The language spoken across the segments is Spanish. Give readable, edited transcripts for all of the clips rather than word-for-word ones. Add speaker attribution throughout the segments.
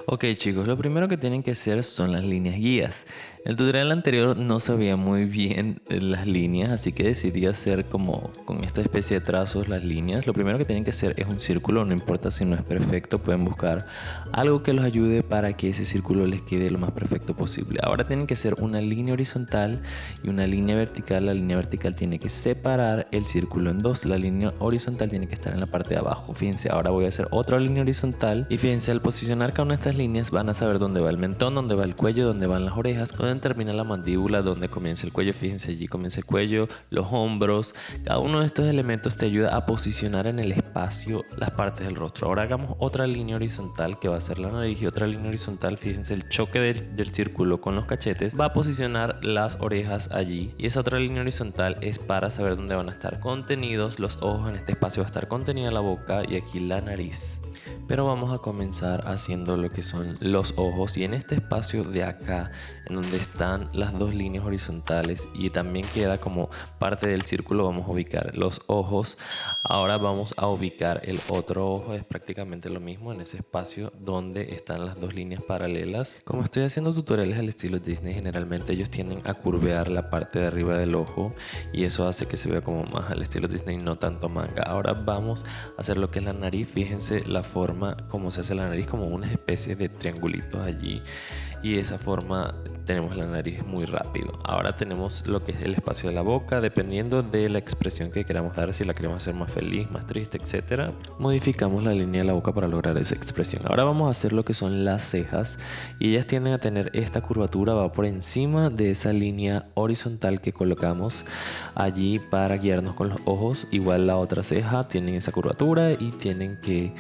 Speaker 1: Ok chicos, lo primero que tienen que hacer son las líneas guías. El tutorial anterior no sabía muy bien las líneas, así que decidí hacer como con esta especie de trazos las líneas. Lo primero que tienen que hacer es un círculo, no importa si no es perfecto, pueden buscar algo que los ayude para que ese círculo les quede lo más perfecto posible. Ahora tienen que hacer una línea horizontal y una línea vertical. La línea vertical tiene que separar el círculo en dos, la línea horizontal tiene que estar en la parte de abajo. Fíjense, ahora voy a hacer otra línea horizontal y fíjense, al posicionar cada una de estas líneas van a saber dónde va el mentón, dónde va el cuello, dónde van las orejas, dónde termina la mandíbula, dónde comienza el cuello. Fíjense, allí comienza el cuello, los hombros. Cada uno de estos elementos te ayuda a posicionar en el espacio las partes del rostro. Ahora hagamos otra línea horizontal que va a ser la nariz y otra línea horizontal. Fíjense, el choque del círculo con los cachetes va a posicionar las orejas allí, y esa otra línea horizontal es para saber dónde van a estar contenidos los ojos. En este espacio va a estar contenida la boca y aquí la nariz. Pero vamos a comenzar haciendo lo que son los ojos, y en este espacio de acá, en donde están las dos líneas horizontales y también queda como parte del círculo, vamos a ubicar los ojos. Ahora vamos a ubicar el otro ojo, es prácticamente lo mismo en ese espacio donde están las dos líneas paralelas. Como estoy haciendo tutoriales al estilo Disney, generalmente ellos tienden a curvear la parte de arriba del ojo y eso hace que se vea como más al estilo Disney, no tanto manga. Ahora vamos a hacer lo que es la nariz. Fíjense la forma como se hace la nariz, como una especie de triangulitos allí, y de esa forma tenemos la nariz muy rápido. Ahora tenemos lo que es el espacio de la boca, dependiendo de la expresión que queramos dar, si la queremos hacer más feliz, más triste, etcétera, modificamos la línea de la boca para lograr esa expresión. Ahora vamos a hacer lo que son las cejas, y ellas tienden a tener esta curvatura, va por encima de esa línea horizontal que colocamos allí para guiarnos con los ojos. Igual la otra ceja tienen esa curvatura y tienen que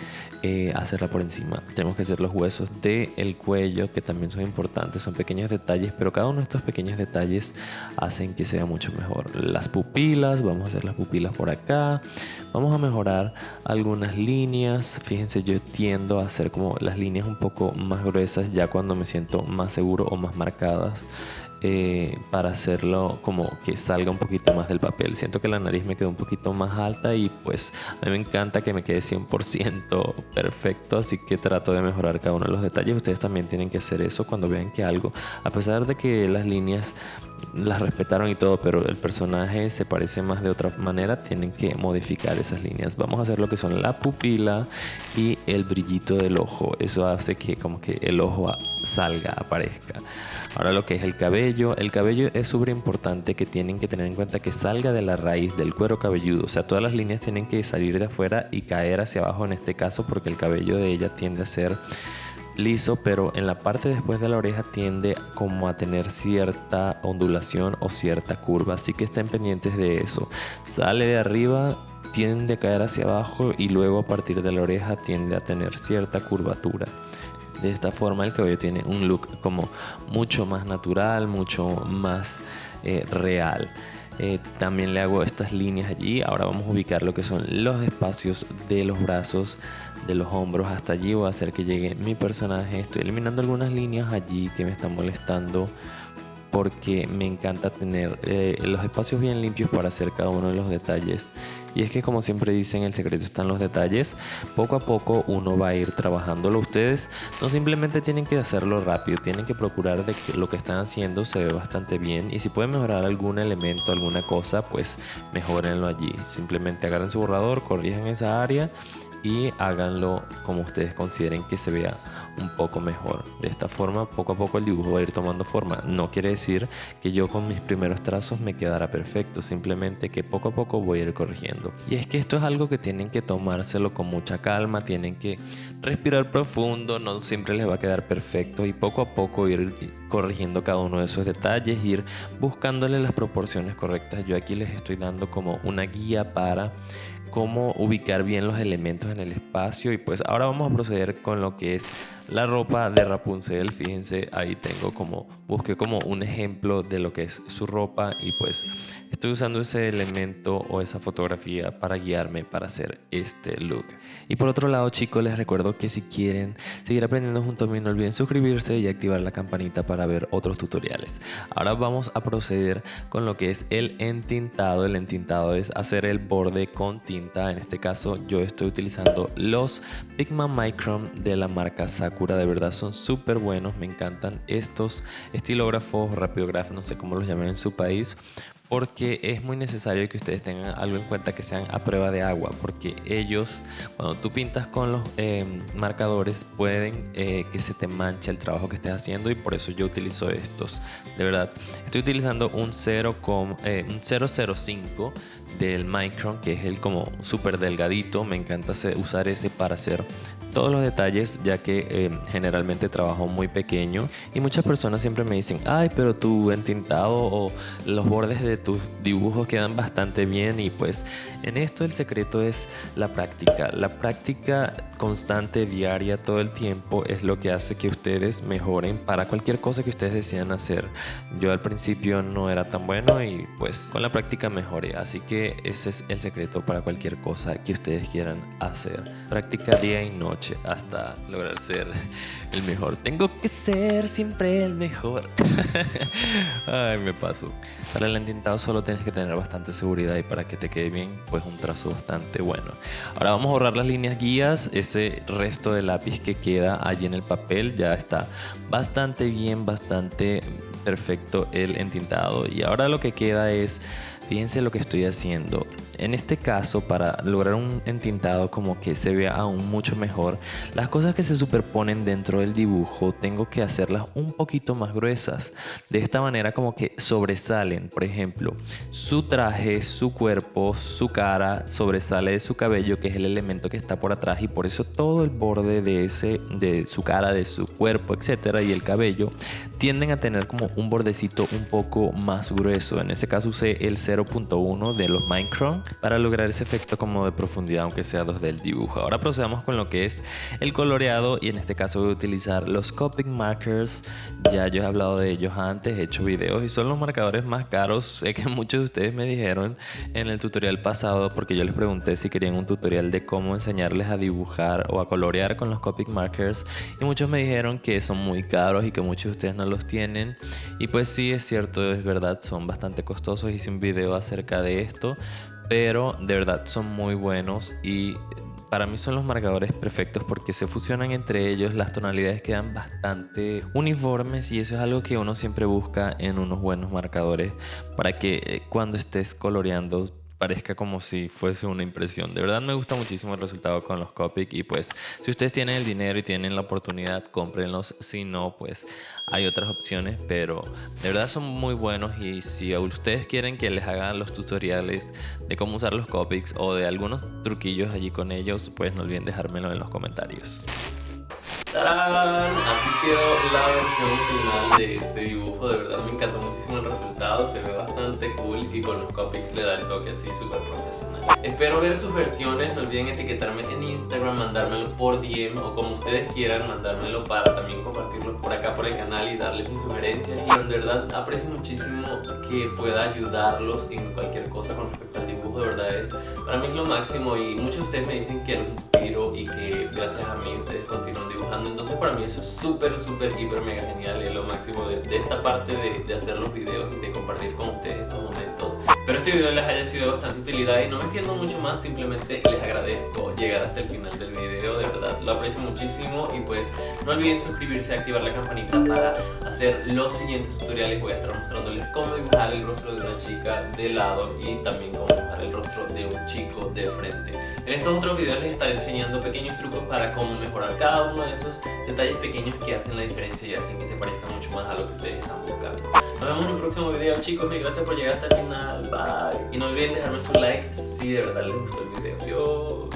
Speaker 1: hacerla por encima. Tenemos que hacer los huesos del cuello, que también son importantes, son pequeños detalles, pero cada uno de estos pequeños detalles hacen que sea mucho mejor. Las pupilas, vamos a hacer las pupilas por acá. Vamos a mejorar algunas líneas. Fíjense, yo tiendo a hacer como las líneas un poco más gruesas ya cuando me siento más seguro o más marcadas, para hacerlo como que salga un poquito más del papel. Siento que la nariz me quedó un poquito más alta y pues a mí me encanta que me quede 100% perfecto, así que trato de mejorar cada uno de los detalles. Ustedes también tienen que hacer eso cuando vean que algo, a pesar de que las líneas las respetaron y todo, pero el personaje se parece más de otra manera, tienen que modificar esas líneas. Vamos a hacer lo que son la pupila y el brillito del ojo. Eso hace que como que el ojo salga, aparezca. Ahora lo que es el cabello es súper importante, que tienen que tener en cuenta que salga de la raíz del cuero cabelludo. O sea, todas las líneas tienen que salir de afuera y caer hacia abajo en este caso, porque el cabello de ella tiende a ser liso, pero en la parte después de la oreja tiende como a tener cierta ondulación o cierta curva, así que estén pendientes de eso. Sale de arriba, tiende a caer hacia abajo y luego a partir de la oreja tiende a tener cierta curvatura. De esta forma el cabello tiene un look como mucho más natural, mucho más real. También le hago estas líneas allí. Ahora vamos a ubicar lo que son los espacios de los brazos, de los hombros. Hasta allí voy a hacer que llegue mi personaje. Estoy eliminando algunas líneas allí que me están molestando, porque me encanta tener los espacios bien limpios para hacer cada uno de los detalles. Y es que, como siempre dicen, el secreto está en los detalles. Poco a poco uno va a ir trabajándolo. Ustedes no simplemente tienen que hacerlo rápido, tienen que procurar de que lo que están haciendo se ve bastante bien, y si pueden mejorar algún elemento, alguna cosa, pues mejórenlo allí. Simplemente agarren su borrador, corrijan esa área y háganlo como ustedes consideren que se vea un poco mejor. De esta forma, poco a poco el dibujo va a ir tomando forma. No quiere decir que yo con mis primeros trazos me quedara perfecto, simplemente que poco a poco voy a ir corrigiendo. Y es que esto es algo que tienen que tomárselo con mucha calma, tienen que respirar profundo, no siempre les va a quedar perfecto, y poco a poco ir corrigiendo cada uno de esos detalles, ir buscándole las proporciones correctas. Yo aquí les estoy dando como una guía para cómo ubicar bien los elementos en el espacio. Y pues ahora vamos a proceder con lo que es la ropa de Rapunzel. Fíjense, ahí tengo busqué como un ejemplo de lo que es su ropa, y pues estoy usando ese elemento o esa fotografía para guiarme para hacer este look. Y por otro lado, chicos, les recuerdo que si quieren seguir aprendiendo junto a mí, no olviden suscribirse y activar la campanita para ver otros tutoriales. Ahora vamos a proceder con lo que es el entintado. El entintado es hacer el borde con tinta. En este caso yo estoy utilizando los Pigma Micron de la marca Sakura. De verdad son súper buenos, me encantan estos estilógrafos o rapidógrafos, no sé cómo los llaman en su país, porque es muy necesario que ustedes tengan algo en cuenta, que sean a prueba de agua, porque ellos, cuando tú pintas con los marcadores, pueden que se te manche el trabajo que estés haciendo, y por eso yo utilizo estos. De verdad, estoy utilizando un 005 del Micron, que es el como súper delgadito. Me encanta usar ese para hacer todos los detalles, ya que generalmente trabajo muy pequeño y muchas personas siempre me dicen: ay, pero tu entintado o los bordes de tus dibujos quedan bastante bien. Y pues en esto el secreto es la práctica constante, diaria, todo el tiempo, es lo que hace que ustedes mejoren para cualquier cosa que ustedes desean hacer. Yo al principio no era tan bueno y pues con la práctica mejoré, así que ese es el secreto para cualquier cosa que ustedes quieran hacer: práctica día y noche hasta lograr ser el mejor. Tengo que ser siempre el mejor. Ay, me paso. Para el entintado solo tienes que tener bastante seguridad, y para que te quede bien, pues un trazo bastante bueno. Ahora vamos a borrar las líneas guías. Ese resto de lápiz que queda allí en el papel ya está bastante bien, bastante perfecto el entintado. Y ahora lo que queda es, fíjense lo que estoy haciendo. En este caso, para lograr un entintado como que se vea aún mucho mejor, las cosas que se superponen dentro del dibujo tengo que hacerlas un poquito más gruesas. De esta manera como que sobresalen. Por ejemplo, su traje, su cuerpo, su cara sobresale de su cabello, que es el elemento que está por atrás, y por eso todo el borde de su cara, de su cuerpo, etcétera, y el cabello tienden a tener como un bordecito un poco más grueso. En ese caso usé el 0.1 de los Micron para lograr ese efecto como de profundidad, aunque sea 2 del dibujo. Ahora procedamos con lo que es el coloreado, y en este caso voy a utilizar los Copic Markers. Ya yo he hablado de ellos antes, he hecho videos, y son los marcadores más caros. Sé que muchos de ustedes me dijeron en el tutorial pasado, porque yo les pregunté si querían un tutorial de cómo enseñarles a dibujar o a colorear con los Copic Markers, y muchos me dijeron que son muy caros y que muchos de ustedes no los tienen. Y pues sí, es cierto, es verdad, son bastante costosos. Hice un video acerca de esto, pero de verdad son muy buenos, y para mí son los marcadores perfectos porque se fusionan entre ellos, las tonalidades quedan bastante uniformes, y eso es algo que uno siempre busca en unos buenos marcadores, para que cuando estés coloreando parezca como si fuese una impresión. De verdad me gusta muchísimo el resultado con los Copic, y pues si ustedes tienen el dinero y tienen la oportunidad, cómprenlos. Si no, pues hay otras opciones, pero de verdad son muy buenos. Y si ustedes quieren que les hagan los tutoriales de cómo usar los Copics o de algunos truquillos allí con ellos, pues no olviden dejármelo en los comentarios. ¡Tarán! Así quedó la versión final de este dibujo. De verdad me encantó muchísimo el resultado, se ve bastante cool, y con los Copics le da el toque así súper profesional. Espero ver sus versiones, no olviden etiquetarme en Instagram, mandármelo por DM o como ustedes quieran, mandármelo para también compartirlo por acá por el canal y darles mis sugerencias. Y de verdad aprecio muchísimo que pueda ayudarlos en cualquier cosa con respecto al dibujo. De verdad para mí es lo máximo, y muchos de ustedes me dicen que los inspiro y que gracias a mí ustedes continúan dibujando. Entonces para mí eso es súper, hiper, mega genial, y es lo máximo de esta parte de hacer los videos y de compartir con ustedes estos momentos. Espero este video les haya sido de bastante utilidad, y no me extiendo mucho más, simplemente les agradezco llegar hasta el final del video. De verdad lo aprecio muchísimo, y pues no olviden suscribirse y activar la campanita para hacer los siguientes tutoriales. Voy a estar mostrándoles cómo dibujar el rostro de una chica de lado y también cómo dibujar el rostro de un chico de frente. En estos otros videos les estaré enseñando pequeños trucos para cómo mejorar cada uno de esos detalles pequeños que hacen la diferencia y hacen que se parezca mucho más a lo que ustedes están buscando. Nos vemos en un próximo video, chicos. Mil gracias por llegar hasta el final. Bye. Y no olviden dejarme su like si de verdad les gustó el video. Adiós.